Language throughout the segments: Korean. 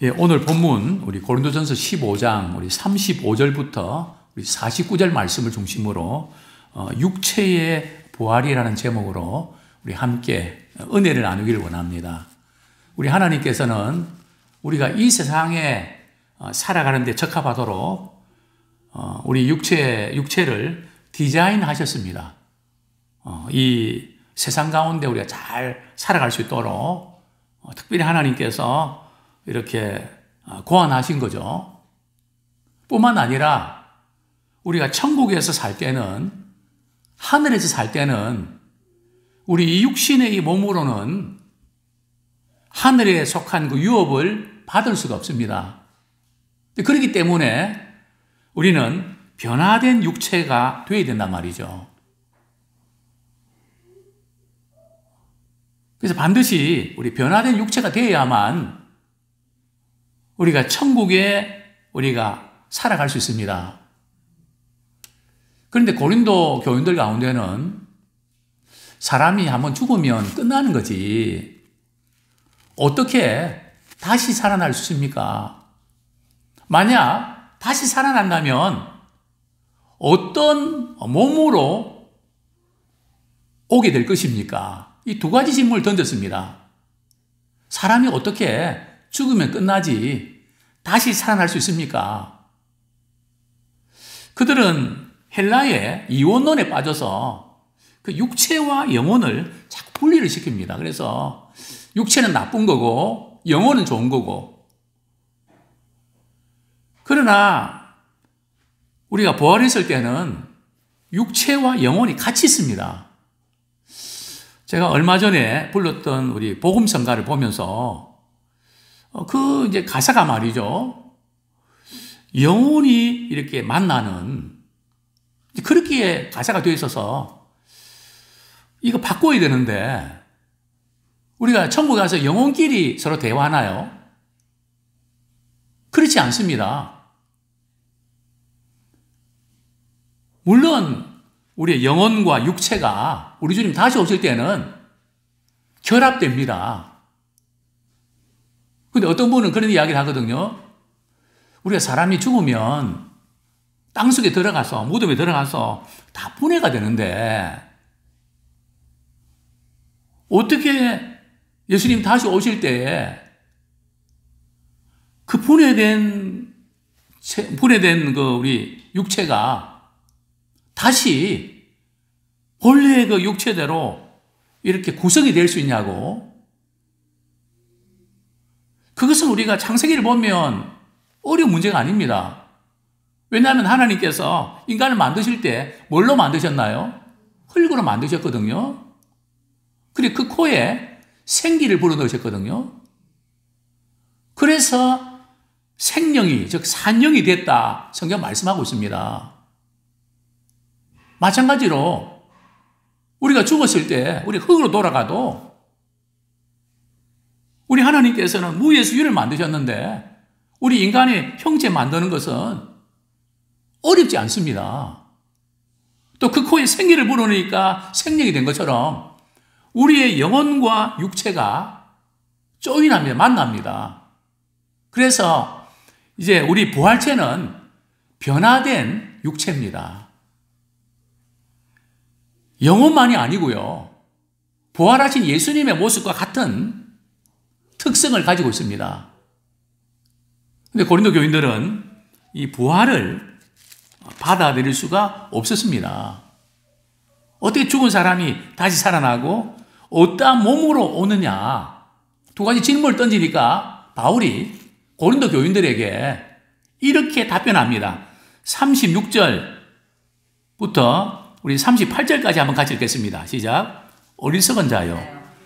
예, 오늘 본문 우리 고린도전서 15장 우리 35절부터 우리 49절 말씀을 중심으로 육체의 부활이라는 제목으로 우리 함께 은혜를 나누기를 원합니다. 우리 하나님께서는 우리가 이 세상에 살아가는 데 적합하도록 우리 육체를 디자인하셨습니다. 이 세상 가운데 우리가 잘 살아갈 수 있도록 특별히 하나님께서 이렇게 고안하신 거죠. 뿐만 아니라 우리가 천국에서 살 때는, 하늘에서 살 때는 우리 이 육신의 이 몸으로는 하늘에 속한 그 유업을 받을 수가 없습니다. 그렇기 때문에 우리는 변화된 육체가 되어야 된단 말이죠. 그래서 반드시 우리 변화된 육체가 되어야만 우리가 천국에 우리가 살아갈 수 있습니다. 그런데 고린도 교인들 가운데는 사람이 한번 죽으면 끝나는 거지 어떻게 다시 살아날 수 있습니까? 만약 다시 살아난다면 어떤 몸으로 오게 될 것입니까? 이 두 가지 질문을 던졌습니다. 사람이 어떻게 죽으면 끝나지 다시 살아날 수 있습니까? 그들은 헬라의 이원론에 빠져서 그 육체와 영혼을 자꾸 분리를 시킵니다. 그래서 육체는 나쁜 거고 영혼은 좋은 거고. 그러나 우리가 부활했을 때는 육체와 영혼이 같이 있습니다. 제가 얼마 전에 불렀던 우리 복음성가를 보면서 이제 가사가 말이죠. 영혼이 이렇게 만나는, 그렇게 가사가 되어 있어서 이거 바꿔야 되는데 우리가 천국에 가서 영혼끼리 서로 대화하나요? 그렇지 않습니다. 물론 우리의 영혼과 육체가 우리 주님 다시 오실 때는 결합됩니다. 근데 어떤 분은 그런 이야기를 하거든요. 우리가 사람이 죽으면 땅속에 들어가서, 무덤에 들어가서 다 분해가 되는데 어떻게 예수님 다시 오실 때에 그 분해된 그 우리 육체가 다시 본래의 그 육체대로 이렇게 구성이 될 수 있냐고. 그것은 우리가 창세기를 보면 어려운 문제가 아닙니다. 왜냐하면 하나님께서 인간을 만드실 때 뭘로 만드셨나요? 흙으로 만드셨거든요. 그리고 그 코에 생기를 불어넣으셨거든요. 그래서 생명이, 즉 산영이 됐다 성경 말씀하고 있습니다. 마찬가지로 우리가 죽었을 때 우리 흙으로 돌아가도 우리 하나님께서는 무에서 유를 만드셨는데 우리 인간의 형체 만드는 것은 어렵지 않습니다. 또 그 코에 생기를 불어넣으니까 생명이 된 것처럼 우리의 영혼과 육체가 조인합니다. 만납니다. 그래서 이제 우리 부활체는 변화된 육체입니다. 영혼만이 아니고요. 부활하신 예수님의 모습과 같은 특성을 가지고 있습니다. 그런데 고린도 교인들은 이 부활을 받아들일 수가 없었습니다. 어떻게 죽은 사람이 다시 살아나고 어떠한 몸으로 오느냐, 두 가지 질문을 던지니까 바울이 고린도 교인들에게 이렇게 답변합니다. 36절부터 우리 38절까지 한번 같이 읽겠습니다. 시작. 어리석은 자요,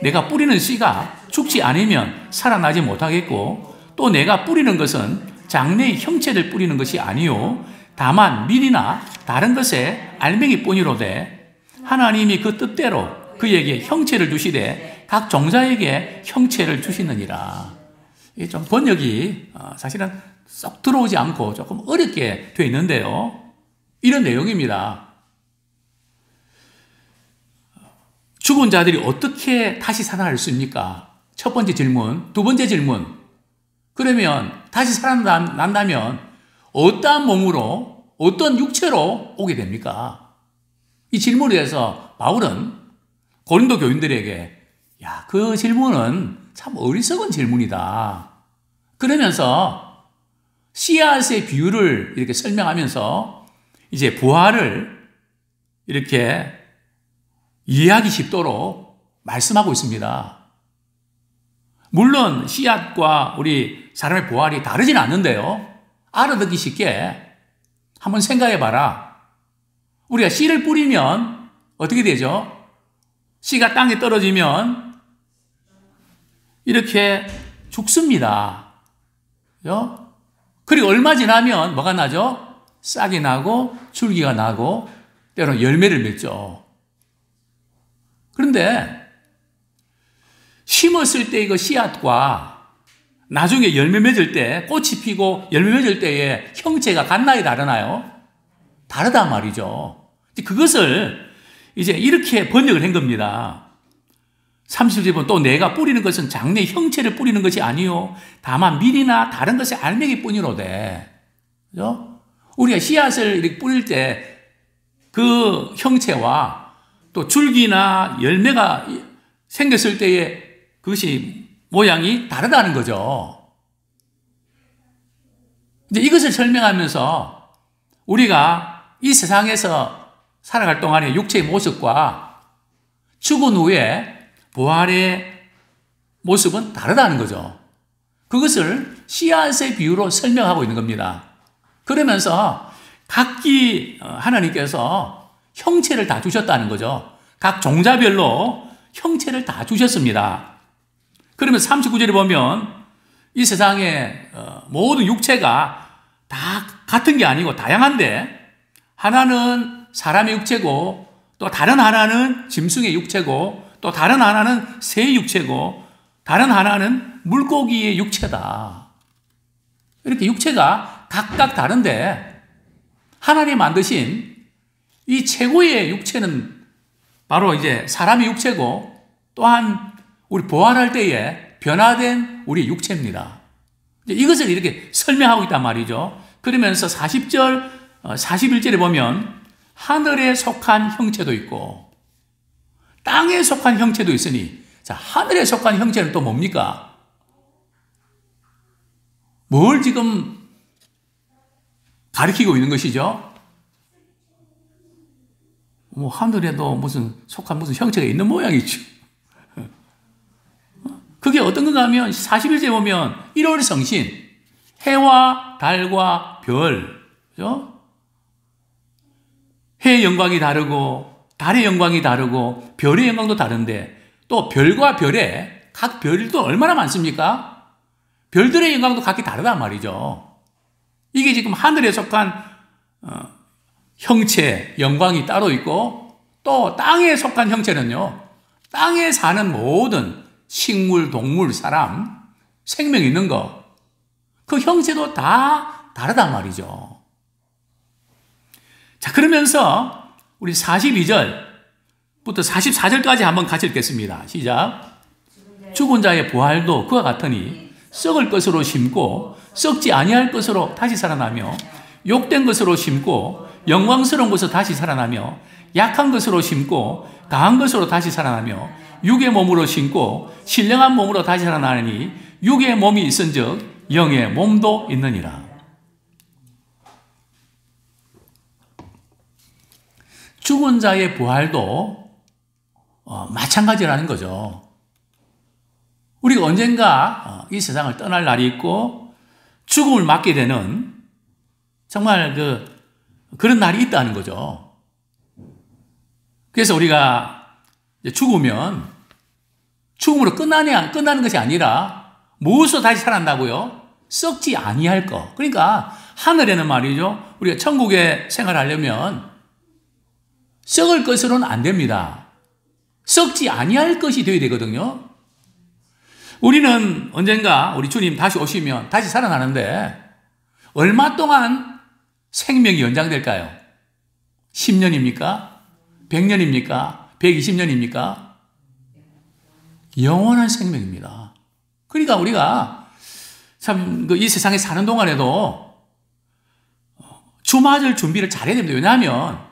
내가 뿌리는 씨가 죽지 않으면 살아나지 못하겠고 또 내가 뿌리는 것은 장래의 형체를 뿌리는 것이 아니요 다만 밀이나 다른 것에 알맹이 뿐이로되 하나님이 그 뜻대로 그에게 형체를 주시되 각 종자에게 형체를 주시느니라. 이게 좀 번역이 사실은 쏙 들어오지 않고 조금 어렵게 되어 있는데요. 이런 내용입니다. 죽은 자들이 어떻게 다시 살아날 수 있습니까? 첫 번째 질문. 두 번째 질문. 그러면 다시 살아난다면 어떠한 몸으로, 어떤 육체로 오게 됩니까? 이 질문에 대해서 바울은 고린도 교인들에게 야, 그 질문은 참 어리석은 질문이다. 그러면서 씨앗의 비유를 이렇게 설명하면서 이제 부활을 이렇게 이해하기 쉽도록 말씀하고 있습니다. 물론 씨앗과 우리 사람의 부활이 다르진 않는데요. 알아듣기 쉽게 한번 생각해 봐라. 우리가 씨를 뿌리면 어떻게 되죠? 씨가 땅에 떨어지면 이렇게 죽습니다. 그죠? 그리고 얼마 지나면 뭐가 나죠? 싹이 나고 줄기가 나고 때로는 열매를 맺죠. 그런데 심었을 때 그 씨앗과 나중에 열매 맺을 때, 꽃이 피고 열매 맺을 때의 형체가 같나요, 다르나요? 다르단 말이죠. 그것을 이제 이렇게 번역을 한 겁니다. 30절 보면 또 내가 뿌리는 것은 장래의 형체를 뿌리는 것이 아니요 다만 밀이나 다른 것의 알맹이 뿐이로되. 그죠? 우리가 씨앗을 이렇게 뿌릴 때 그 형체와 또 줄기나 열매가 생겼을 때의 그것이 모양이 다르다는 거죠. 이제 이것을 설명하면서 우리가 이 세상에서 살아갈 동안의 육체의 모습과 죽은 후에 부활의 모습은 다르다는 거죠. 그것을 씨앗의 비유로 설명하고 있는 겁니다. 그러면서 각기 하나님께서 형체를 다 주셨다는 거죠. 각 종자별로 형체를 다 주셨습니다. 그러면 39절에 보면 이 세상의 모든 육체가 다 같은 게 아니고 다양한데 하나는 사람의 육체고 또 다른 하나는 짐승의 육체고 또 다른 하나는 새의 육체고 다른 하나는 물고기의 육체다. 이렇게 육체가 각각 다른데 하나님이 만드신 이 최고의 육체는 바로 이제 사람의 육체고 또한 우리 부활할 때에 변화된 우리 육체입니다. 이것을 이렇게 설명하고 있단 말이죠. 그러면서 40절, 41절에 보면 하늘에 속한 형체도 있고 땅에 속한 형체도 있으니 자, 하늘에 속한 형체는 또 뭡니까? 뭘 지금 가리키고 있는 것이죠? 뭐 하늘에도 속한 무슨 형체가 있는 모양이죠. 그게 어떤 건가 하면 41절에 보면 1월 성신, 해와 달과 별, 그죠? 해의 영광이 다르고 달의 영광이 다르고 별의 영광도 다른데 또 별과 별의 각 별도 얼마나 많습니까? 별들의 영광도 각기 다르단 말이죠. 이게 지금 하늘에 속한 형체, 영광이 따로 있고 또 땅에 속한 형체는요. 땅에 사는 모든 식물, 동물, 사람, 생명 있는 거, 그 형체도 다 다르단 말이죠. 자, 그러면서 우리 42절부터 44절까지 한번 같이 읽겠습니다. 시작. 죽은 자의 부활도 그와 같으니 썩을 것으로 심고 썩지 아니할 것으로 다시 살아나며 욕된 것으로 심고 영광스러운 것으로 다시 살아나며 약한 것으로 심고 강한 것으로 다시 살아나며 육의 몸으로 심고 신령한 몸으로 다시 살아나니 육의 몸이 있은즉 영의 몸도 있느니라. 죽은 자의 부활도 마찬가지라는 거죠. 우리가 언젠가 이 세상을 떠날 날이 있고 죽음을 맞게 되는 정말 그런 날이 있다는 거죠. 그래서 우리가 죽으면 죽음으로 끝나는 것이 아니라 무엇으로 다시 살아난다고요? 썩지 아니할 것. 그러니까 하늘에는 말이죠. 우리가 천국에 생활하려면 썩을 것으로는 안 됩니다. 썩지 아니할 것이 되어야 되거든요. 우리는 언젠가 우리 주님 다시 오시면 다시 살아나는데 얼마 동안 생명이 연장될까요? 10년입니까? 100년입니까? 120년입니까? 영원한 생명입니다. 그러니까 우리가 참, 이 세상에 사는 동안에도 주 맞을 준비를 잘해야 됩니다. 왜냐하면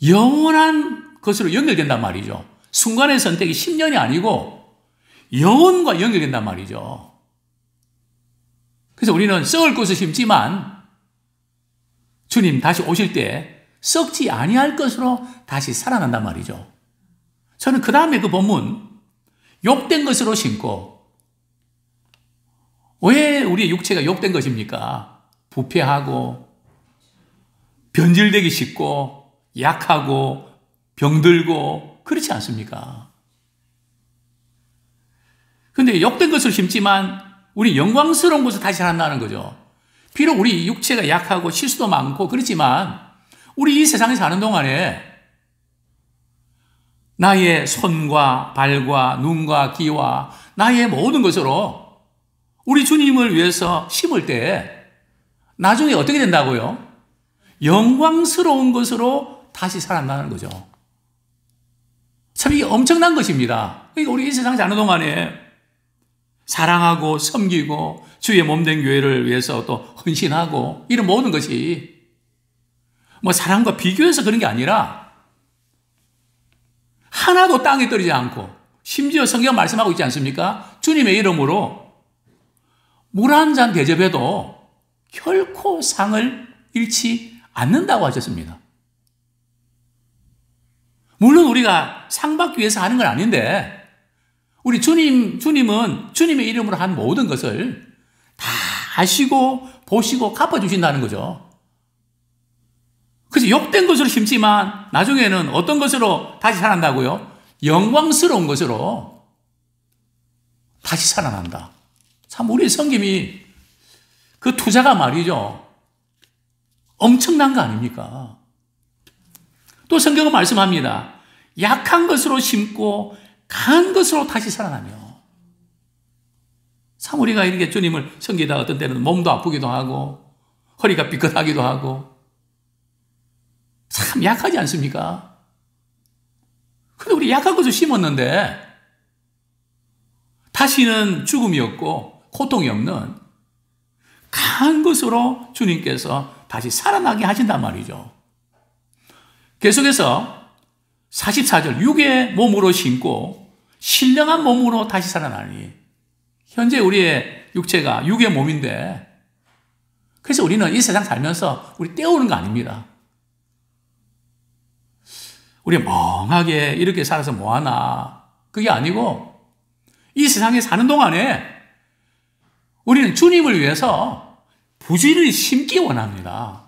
영원한 것으로 연결된단 말이죠. 순간의 선택이 10년이 아니고 영원과 연결된단 말이죠. 그래서 우리는 썩을 것을 심지만 주님 다시 오실 때 썩지 아니할 것으로 다시 살아난단 말이죠. 저는 그 다음에 그 본문 욕된 것으로 심고, 왜 우리의 육체가 욕된 것입니까? 부패하고 변질되기 쉽고 약하고 병들고 그렇지 않습니까? 그런데 욕된 것을 심지만 우리 영광스러운 것을 다시 살아나는 거죠. 비록 우리 육체가 약하고 실수도 많고 그렇지만 우리 이 세상에 사는 동안에 나의 손과 발과 눈과 귀와 나의 모든 것으로 우리 주님을 위해서 심을 때 나중에 어떻게 된다고요? 영광스러운 것으로 다시 살아나는 거죠. 참 이게 엄청난 것입니다. 그러니까 우리 이 세상에 사는 동안에 사랑하고 섬기고 주의 몸된 교회를 위해서 또 헌신하고 이런 모든 것이 뭐 사랑과 비교해서 그런 게 아니라 하나도 땅에 떨어지지 않고, 심지어 성경 말씀하고 있지 않습니까? 주님의 이름으로 물 한 잔 대접해도 결코 상을 잃지 않는다고 하셨습니다. 물론 우리가 상 받기 위해서 하는 건 아닌데 우리 주님은 주님의 이름으로 한 모든 것을 다 아시고 보시고 갚아주신다는 거죠. 그래서 욕된 것으로 심지만 나중에는 어떤 것으로 다시 살아난다고요? 영광스러운 것으로 다시 살아난다. 참 우리의 성김이 그 투자가 말이죠. 엄청난 거 아닙니까? 또 성경은 말씀합니다. 약한 것으로 심고 강한 것으로 다시 살아나며. 참 우리가 이렇게 주님을 섬기다 어떤 때는 몸도 아프기도 하고 허리가 삐끗하기도 하고 참 약하지 않습니까? 근데 우리 약한 것을 심었는데 다시는 죽음이 없고 고통이 없는 강한 것으로 주님께서 다시 살아나게 하신단 말이죠. 계속해서 44절, 육의 몸으로 심고 신령한 몸으로 다시 살아나니. 현재 우리의 육체가 육의 몸인데, 그래서 우리는 이 세상 살면서 우리 때우는 거 아닙니다. 우리 멍하게 이렇게 살아서 뭐하나. 그게 아니고 이 세상에 사는 동안에 우리는 주님을 위해서 부지런히 심기 원합니다.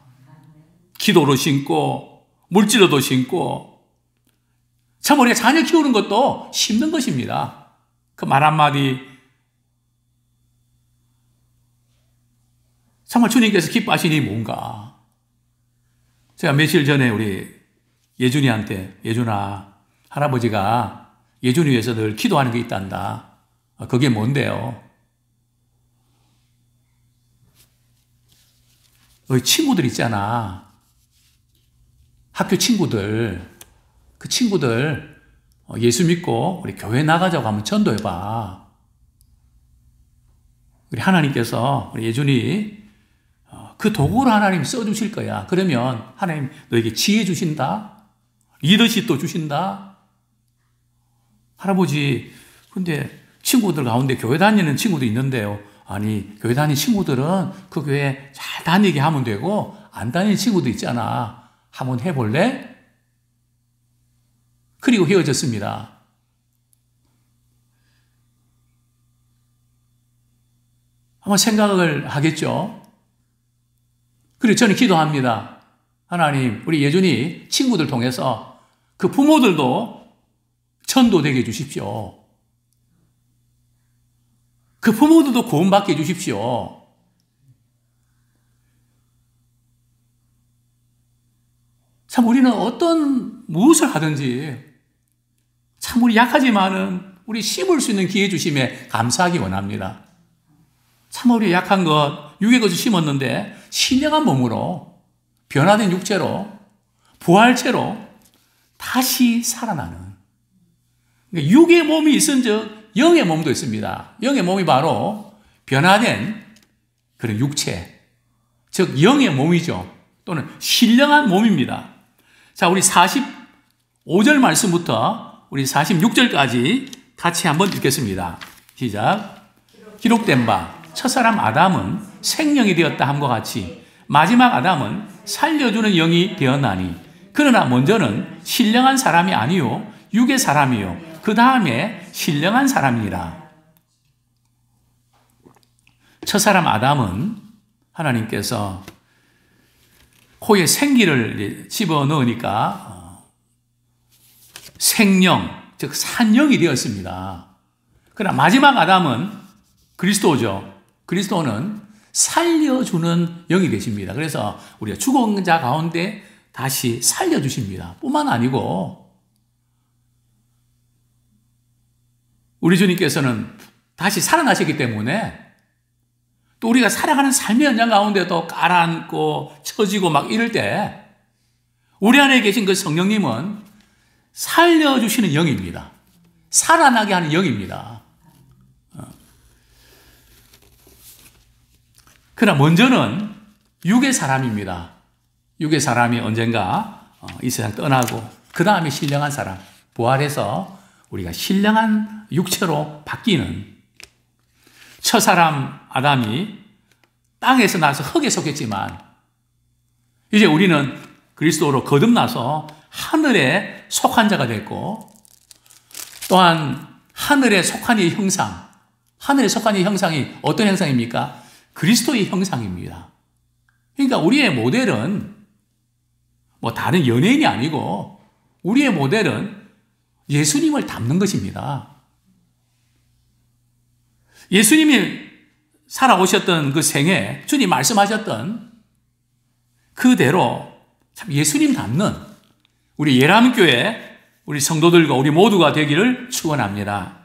기도로 심고 물질로도 심고, 참 우리가 자녀 키우는 것도 심는 것입니다. 그 말 한마디 정말 주님께서 기뻐하시니 뭔가. 제가 며칠 전에 우리 예준이한테, 예준아, 할아버지가 예준이 위해서 늘 기도하는 게 있단다. 그게 뭔데요? 너희 친구들 있잖아. 학교 친구들. 그 친구들 예수 믿고 우리 교회 나가자고 한번 전도해봐. 우리 하나님께서 우리 예준이 그 도구를 하나님 써주실 거야. 그러면 하나님 너에게 지혜 주신다. 리더십도 주신다. 할아버지, 근데 친구들 가운데 교회 다니는 친구도 있는데요. 아니, 교회 다니는 친구들은 그 교회 잘 다니게 하면 되고 안 다니는 친구도 있잖아. 한번 해볼래? 그리고 헤어졌습니다. 한번 생각을 하겠죠. 그리고 저는 기도합니다. 하나님, 우리 예준이 친구들 통해서 그 부모들도 전도되게 해주십시오. 그 부모들도 구원받게 해주십시오. 참 우리는 무엇을 하든지 참 우리 약하지만은 우리 씹을 수 있는 기회 주심에 감사하기 원합니다. 참 우리 약한 것, 육의 것을 심었는데 신령한 몸으로 변화된 육체로 부활체로 다시 살아나는, 그러니까 육의 몸이 있은즉 영의 몸도 있습니다. 영의 몸이 바로 변화된 그런 육체, 즉 영의 몸이죠. 또는 신령한 몸입니다. 자, 우리 45절 말씀부터 우리 46절까지 같이 한번 읽겠습니다. 시작. 기록된 바 첫사람 아담은 생명이 되었다 함과 같이 마지막 아담은 살려주는 영이 되었나니 그러나 먼저는 신령한 사람이 아니요 육의 사람이요 그 다음에 신령한 사람이니라. 첫사람 아담은 하나님께서 코에 생기를 집어넣으니까 생령, 즉 산령이 되었습니다. 그러나 마지막 아담은 그리스도죠. 그리스도는 살려주는 영이 되십니다. 그래서 우리가 죽은 자 가운데 다시 살려주십니다. 뿐만 아니고 우리 주님께서는 다시 살아나셨기 때문에 또 우리가 살아가는 삶의 현장 가운데 또 깔아앉고 처지고 막 이럴 때 우리 안에 계신 그 성령님은 살려주시는 영입니다. 살아나게 하는 영입니다. 그러나 먼저는 육의 사람입니다. 육의 사람이 언젠가 이 세상 떠나고 그 다음에 신령한 사람, 부활해서 우리가 신령한 육체로 바뀌는 첫사람 아담이 땅에서 나서 흙에 속했지만 이제 우리는 그리스도로 거듭나서 하늘에 속한 자가 됐고 또한 하늘에 속한 이의 형상, 하늘에 속한 이의 형상이 어떤 형상입니까? 그리스도의 형상입니다. 그러니까 우리의 모델은 뭐 다른 연예인이 아니고 우리의 모델은 예수님을 닮는 것입니다. 예수님이 살아오셨던 그 생에 주님 말씀하셨던 그대로 참 예수님 닮는 우리 예람교회 우리 성도들과 우리 모두가 되기를 축원합니다.